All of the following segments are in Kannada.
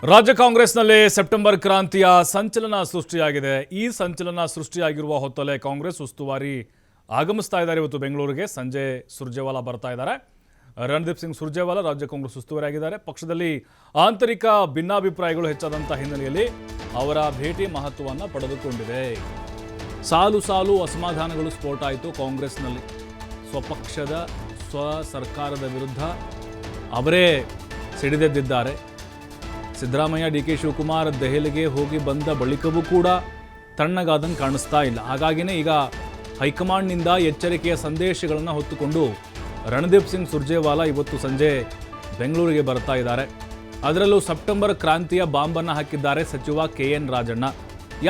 ರಾಜ್ಯ ಕಾಂಗ್ರೆಸ್ನಲ್ಲಿ ಸೆಪ್ಟೆಂಬರ್ ಕ್ರಾಂತಿಯ ಸಂಚಲನ ಸೃಷ್ಟಿಯಾಗಿದೆ. ಈ ಸಂಚಲನ ಸೃಷ್ಟಿಯಾಗಿರುವ ಹೊತ್ತಲ್ಲೇ ಕಾಂಗ್ರೆಸ್ ಉಸ್ತುವಾರಿ ಆಗಮಿಸ್ತಾ ಇದ್ದಾರೆ. ಇವತ್ತು ಬೆಂಗಳೂರಿಗೆ ಸಂಜೆ ಸುರ್ಜೇವಾಲಾ ಬರ್ತಾ ಇದ್ದಾರೆ. ರಣದೀಪ್ ಸಿಂಗ್ ಸುರ್ಜೇವಾಲಾ ರಾಜ್ಯ ಕಾಂಗ್ರೆಸ್ ಉಸ್ತುವಾರಿ ಆಗಿದ್ದಾರೆ. ಪಕ್ಷದಲ್ಲಿ ಆಂತರಿಕ ಭಿನ್ನಾಭಿಪ್ರಾಯಗಳು ಹೆಚ್ಚಾದಂಥ ಹಿನ್ನೆಲೆಯಲ್ಲಿ ಅವರ ಭೇಟಿ ಮಹತ್ವವನ್ನು ಪಡೆದುಕೊಂಡಿದೆ. ಸಾಲು ಸಾಲು ಅಸಮಾಧಾನಗಳು ಸ್ಫೋಟ ಆಯಿತು ಕಾಂಗ್ರೆಸ್ನಲ್ಲಿ. ಸ್ವಪಕ್ಷದ ಸರ್ಕಾರದ ವಿರುದ್ಧ ಅವರೇ ಸಿಡಿದೆದ್ದಿದ್ದಾರೆ. ಸಿದ್ದರಾಮಯ್ಯ, ಡಿ ಕೆ ಶಿವಕುಮಾರ್ ದೆಹಲಿಗೆ ಹೋಗಿ ಬಂದ ಬಳಿಕವೂ ಕೂಡ ತಣ್ಣಗಾದಂಗೆ ಕಾಣಿಸ್ತಾ ಇಲ್ಲ. ಹಾಗಾಗಿನೇ ಈಗ ಹೈಕಮಾಂಡ್ನಿಂದ ಎಚ್ಚರಿಕೆಯ ಸಂದೇಶಗಳನ್ನು ಹೊತ್ತುಕೊಂಡು ರಣದೀಪ್ ಸಿಂಗ್ ಸುರ್ಜೇವಾಲಾ ಇವತ್ತು ಸಂಜೆ ಬೆಂಗಳೂರಿಗೆ ಬರ್ತಾ ಇದ್ದಾರೆ. ಅದರಲ್ಲೂ ಸೆಪ್ಟೆಂಬರ್ ಕ್ರಾಂತಿಯ ಬಾಂಬನ್ನು ಹಾಕಿದ್ದಾರೆ ಸಚಿವ KN ರಾಜಣ್ಣ.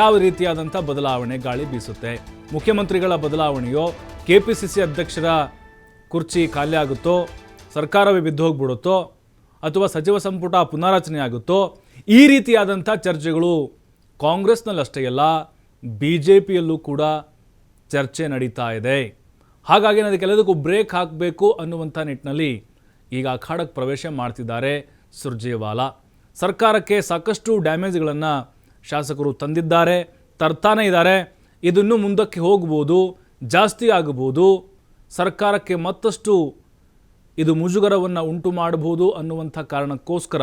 ಯಾವ ರೀತಿಯಾದಂಥ ಬದಲಾವಣೆ ಗಾಳಿ ಬೀಸುತ್ತೆ? ಮುಖ್ಯಮಂತ್ರಿಗಳ ಬದಲಾವಣೆಯೋ, KPCC ಅಧ್ಯಕ್ಷರ ಕುರ್ಚಿ ಖಾಲಿ ಆಗುತ್ತೋ, ಸರ್ಕಾರವೇ ಬಿದ್ದು ಹೋಗ್ಬಿಡುತ್ತೋ, ಅಥವಾ ಸಚಿವ ಸಂಪುಟ ಪುನಾರಚನೆ ಆಗುತ್ತೋ? ಈ ರೀತಿಯಾದಂಥ ಚರ್ಚೆಗಳು ಕಾಂಗ್ರೆಸ್ನಲ್ಲಷ್ಟೇ ಅಲ್ಲ, BJPಯಲ್ಲೂ ಕೂಡ ಚರ್ಚೆ ನಡೀತಾ ಇದೆ. ಹಾಗಾಗಿ ಅದಕ್ಕೆಲ್ಲದಕ್ಕೂ ಬ್ರೇಕ್ ಹಾಕಬೇಕು ಅನ್ನುವಂಥ ನಿಟ್ಟಿನಲ್ಲಿ ಈಗ ಅಖಾಡಕ್ಕೆ ಪ್ರವೇಶ ಮಾಡ್ತಿದ್ದಾರೆ ಸುರ್ಜೇವಾಲಾ. ಸರ್ಕಾರಕ್ಕೆ ಸಾಕಷ್ಟು ಡ್ಯಾಮೇಜ್ಗಳನ್ನು ಶಾಸಕರು ತಂದಿದ್ದಾರೆ, ತರ್ತಾನೇ ಇದ್ದಾರೆ. ಇದನ್ನು ಮುಂದಕ್ಕೆ ಹೋಗ್ಬೋದು, ಜಾಸ್ತಿ ಆಗಬಹುದು, ಸರ್ಕಾರಕ್ಕೆ ಮತ್ತಷ್ಟು ಇದು ಮುಜುಗರವನ್ನು ಉಂಟು ಮಾಡಬಹುದು ಅನ್ನುವಂಥ ಕಾರಣಕ್ಕೋಸ್ಕರ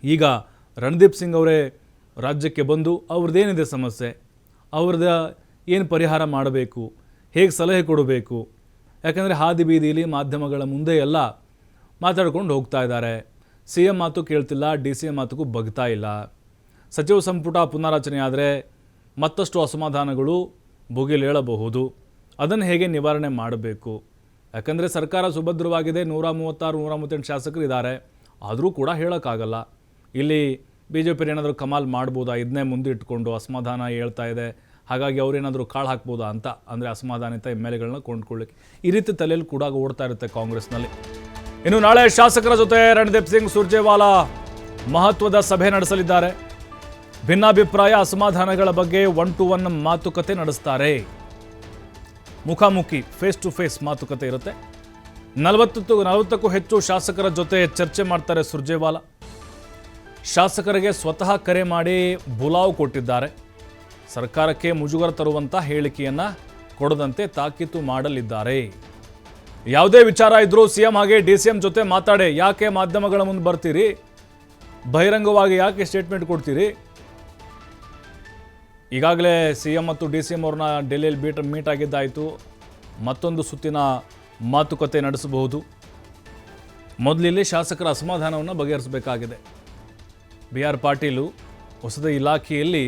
ಈಗ ರಣದೀಪ್ ಸಿಂಗ್ ಅವರೇ ರಾಜ್ಯಕ್ಕೆ ಬಂದು ಅವ್ರದ್ದೇನಿದೆ ಸಮಸ್ಯೆ, ಅವ್ರದ್ದು ಏನು ಪರಿಹಾರ ಮಾಡಬೇಕು, ಹೇಗೆ ಸಲಹೆ ಕೊಡಬೇಕು, ಯಾಕಂದರೆ ಹಾದಿ ಬೀದಿಯಲ್ಲಿ ಮಾಧ್ಯಮಗಳ ಮುಂದೆ ಎಲ್ಲ ಮಾತಾಡ್ಕೊಂಡು ಹೋಗ್ತಾ ಇದ್ದಾರೆ. CM ಮಾತು ಕೇಳ್ತಿಲ್ಲ, DCM ಮಾತುಗೂ ಬಗ್ತಾ ಇಲ್ಲ. ಸಚಿವ ಸಂಪುಟ ಪುನಾರಚನೆ ಆದರೆ ಮತ್ತಷ್ಟು ಅಸಮಾಧಾನಗಳು ಭುಗಿಲೇಳಬಹುದು. ಅದನ್ನು ಹೇಗೆ ನಿವಾರಣೆ ಮಾಡಬೇಕು? ಯಾಕಂದರೆ ಸರ್ಕಾರ ಸುಭದ್ರವಾಗಿದೆ, 136, 138 ಶಾಸಕರು ಇದ್ದಾರೆ. ಆದರೂ ಕೂಡ ಹೇಳೋಕ್ಕಾಗಲ್ಲ. ಇಲ್ಲಿ BJP ಏನಾದರೂ ಕಮಾಲ್ ಮಾಡ್ಬೋದಾ? ಇದನ್ನೇ ಮುಂದೆ ಇಟ್ಕೊಂಡು ಅಸಮಾಧಾನ ಹೇಳ್ತಾ ಇದೆ, ಹಾಗಾಗಿ ಅವರೇನಾದರೂ ಕಾಳು ಹಾಕ್ಬೋದಾ ಅಂತ, ಅಂದರೆ ಅಸಮಾಧಾನಿತ MLAಗಳನ್ನ ಕೊಂಡ್ಕೊಳ್ಳಿಕ್ಕೆ ಈ ರೀತಿ ತಲೆಯಲ್ಲಿ ಕೂಡ ಓಡ್ತಾ ಇರುತ್ತೆ ಕಾಂಗ್ರೆಸ್ನಲ್ಲಿ. ಇನ್ನು ನಾಳೆ ಶಾಸಕರ ಜೊತೆ ರಣದೀಪ್ ಸಿಂಗ್ ಸುರ್ಜೇವಾಲಾ ಮಹತ್ವದ ಸಭೆ ನಡೆಸಲಿದ್ದಾರೆ. ಭಿನ್ನಾಭಿಪ್ರಾಯ, ಅಸಮಾಧಾನಗಳ ಬಗ್ಗೆ 1 to 1 ಮಾತುಕತೆ ನಡೆಸ್ತಾರೆ. ಮುಖಾಮುಖಿ, ಫೇಸ್ ಟು ಫೇಸ್ ಮಾತುಕತೆ ಇರುತ್ತೆ. 40ಕ್ಕೂ ಹೆಚ್ಚು ಶಾಸಕರ ಜೊತೆ ಚರ್ಚೆ ಮಾಡ್ತಾರೆ ಸುರ್ಜೇವಾಲಾ. ಶಾಸಕರಿಗೆ ಸ್ವತಃ ಕರೆ ಮಾಡಿ ಬುಲಾವ್ ಕೊಟ್ಟಿದ್ದಾರೆ. ಸರ್ಕಾರಕ್ಕೆ ಮುಜುಗರ ತರುವಂಥ ಹೇಳಿಕೆಯನ್ನು ಕೊಡದಂತೆ ತಾಕೀತು ಮಾಡಲಿದ್ದಾರೆ. ಯಾವುದೇ ವಿಚಾರ ಇದ್ರೂ CM ಹಾಗೆ DCM ಜೊತೆ ಮಾತಾಡಿ, ಯಾಕೆ ಮಾಧ್ಯಮಗಳ ಮುಂದೆ ಬರ್ತೀರಿ, ಬಹಿರಂಗವಾಗಿ ಯಾಕೆ ಸ್ಟೇಟ್ಮೆಂಟ್ ಕೊಡ್ತೀರಿ? ಈಗಾಗಲೇ CM ಮತ್ತು DCM ಅವ್ರನ್ನ ಡೆಲ್ಲಿಯಲ್ಲಿ ಮೀಟ್ ಆಗಿದ್ದಾಯಿತು. ಮತ್ತೊಂದು ಸುತ್ತಿನ ಮಾತುಕತೆ ನಡೆಸಬಹುದು. ಮೊದಲಿಲ್ಲಿ ಶಾಸಕರ ಅಸಮಾಧಾನವನ್ನು ಬಗೆಹರಿಸಬೇಕಾಗಿದೆ. BR ಪಾಟೀಲು ಹೊಸದ ಇಲಾಖೆಯಲ್ಲಿ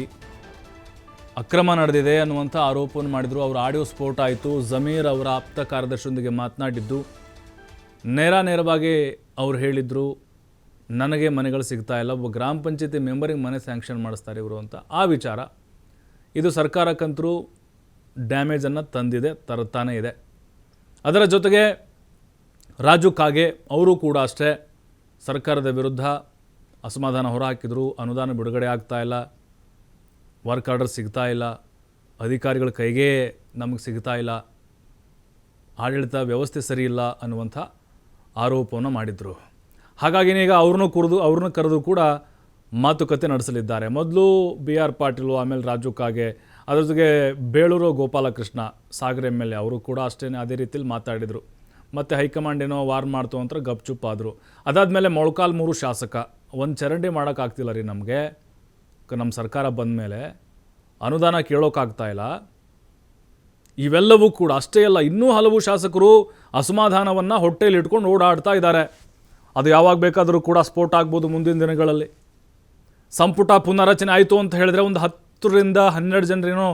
ಅಕ್ರಮ ನಡೆದಿದೆ ಅನ್ನುವಂಥ ಆರೋಪವನ್ನು ಮಾಡಿದರು. ಅವರ ಆಡಿಯೋ ಸ್ಫೋಟ ಆಯಿತು. ಜಮೀರ್ ಅವರ ಆಪ್ತ ಕಾರ್ಯದರ್ಶಿಯೊಂದಿಗೆ ಮಾತನಾಡಿದ್ದು ನೇರವಾಗಿ ಅವ್ರು ಹೇಳಿದರು, ನನಗೆ ಮನೆಗಳು ಸಿಗ್ತಾ ಇಲ್ಲ, ಒಬ್ಬ ಗ್ರಾಮ ಪಂಚಾಯತಿ ಮೆಂಬರಿಗೆ ಮನೆ ಸ್ಯಾಂಕ್ಷನ್ ಮಾಡಿಸ್ತಾರೆ ಇವರು ಅಂತ. ಆ ವಿಚಾರ ಇದು ಸರ್ಕಾರಕ್ಕಂತರೂ ಡ್ಯಾಮೇಜನ್ನು ತಂದಿದೆ, ತರ್ತಾನೇ ಇದೆ. ಅದರ ಜೊತೆಗೆ ರಾಜು ಕಾಗೆ ಅವರು ಕೂಡ ಅಷ್ಟೇ ಸರ್ಕಾರದ ವಿರುದ್ಧ ಅಸಮಾಧಾನ ಹೊರಹಾಕಿದರು. ಅನುದಾನ ಬಿಡುಗಡೆ ಆಗ್ತಾ ಇಲ್ಲ, ವರ್ಕ್ ಆರ್ಡರ್ ಸಿಗ್ತಾ ಇಲ್ಲ, ಅಧಿಕಾರಿಗಳ ಕೈಗೆ ನಮಗೆ ಸಿಗ್ತಾ ಇಲ್ಲ, ಆಡಳಿತ ವ್ಯವಸ್ಥೆ ಸರಿ ಇಲ್ಲ ಅನ್ನುವಂಥ ಆರೋಪವನ್ನು ಮಾಡಿದರು. ಹಾಗಾಗಿನೇ ಈಗ ಅವ್ರನ್ನ ಕರೆದು ಕೂಡ ಮಾತುಕತೆ ನಡೆಸಲಿದ್ದಾರೆ. ಮೊದಲು BR ಪಾಟೀಲು, ಆಮೇಲೆ ರಾಜು ಕಾಗೆ, ಅದರ ಜೊತೆಗೆ ಬೇಳೂರು ಗೋಪಾಲಕೃಷ್ಣ ಸಾಗರ MLA ಅವರು ಕೂಡ ಅಷ್ಟೇ ಅದೇ ರೀತಿಯಲ್ಲಿ ಮಾತಾಡಿದರು. ಮತ್ತು ಹೈಕಮಾಂಡ್ ಏನೋ ವಾರ್ ಮಾಡ್ತು ಅಂತ ಗಪ್ಚುಪ್ ಆದರು. ಅದಾದಮೇಲೆ ಮೊಳಕಾಲ್ಮೂರು ಶಾಸಕ, ಒಂದು ಚರಂಡಿ ಮಾಡೋಕ್ಕಾಗ್ತಿಲ್ಲ ರೀ ನಮಗೆ, ನಮ್ಮ ಸರ್ಕಾರ ಬಂದ ಮೇಲೆ ಅನುದಾನ ಕೇಳೋಕ್ಕಾಗ್ತಾ ಇಲ್ಲ. ಇವೆಲ್ಲವೂ ಕೂಡ ಅಷ್ಟೇ ಅಲ್ಲ, ಇನ್ನೂ ಹಲವು ಶಾಸಕರು ಅಸಮಾಧಾನವನ್ನು ಹೊಟ್ಟೆಯಲ್ಲಿ ಇಟ್ಕೊಂಡು ಓಡಾಡ್ತಾ ಇದ್ದಾರೆ. ಅದು ಯಾವಾಗ ಬೇಕಾದರೂ ಕೂಡ ಸ್ಫೋಟ ಆಗ್ಬೋದು ಮುಂದಿನ ದಿನಗಳಲ್ಲಿ. ಸಂಪುಟ ಪುನರಚನೆ ಆಯಿತು ಅಂತ ಹೇಳಿದ್ರೆ ಒಂದು 10ರಿಂದ 12 ಜನರೇನೋ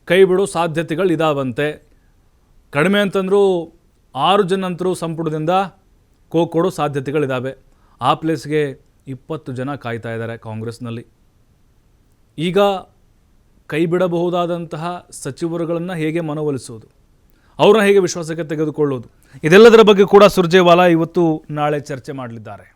ಕೈ ಬಿಡೋ ಸಾಧ್ಯತೆಗಳು ಇದಾವಂತೆ. ಕಡಿಮೆ ಅಂತಂದರೂ 6 ಜನಂತರೂ ಸಂಪುಟದಿಂದ ಕೊಡೋ ಸಾಧ್ಯತೆಗಳಿದ್ದಾವೆ. ಆ ಪ್ಲೇಸ್ಗೆ 20 ಜನ ಕಾಯ್ತಾ ಇದ್ದಾರೆ ಕಾಂಗ್ರೆಸ್ನಲ್ಲಿ. ಈಗ ಕೈ ಬಿಡಬಹುದಾದಂತಹ ಸಚಿವರುಗಳನ್ನು ಹೇಗೆ ಮನವೊಲಿಸೋದು, ಅವ್ರನ್ನ ಹೇಗೆ ವಿಶ್ವಾಸಕ್ಕೆ ತೆಗೆದುಕೊಳ್ಳೋದು, ಇದೆಲ್ಲದರ ಬಗ್ಗೆ ಕೂಡ ಸುರ್ಜೇವಾಲಾ ಇವತ್ತು ನಾಳೆ ಚರ್ಚೆ ಮಾಡಲಿದ್ದಾರೆ.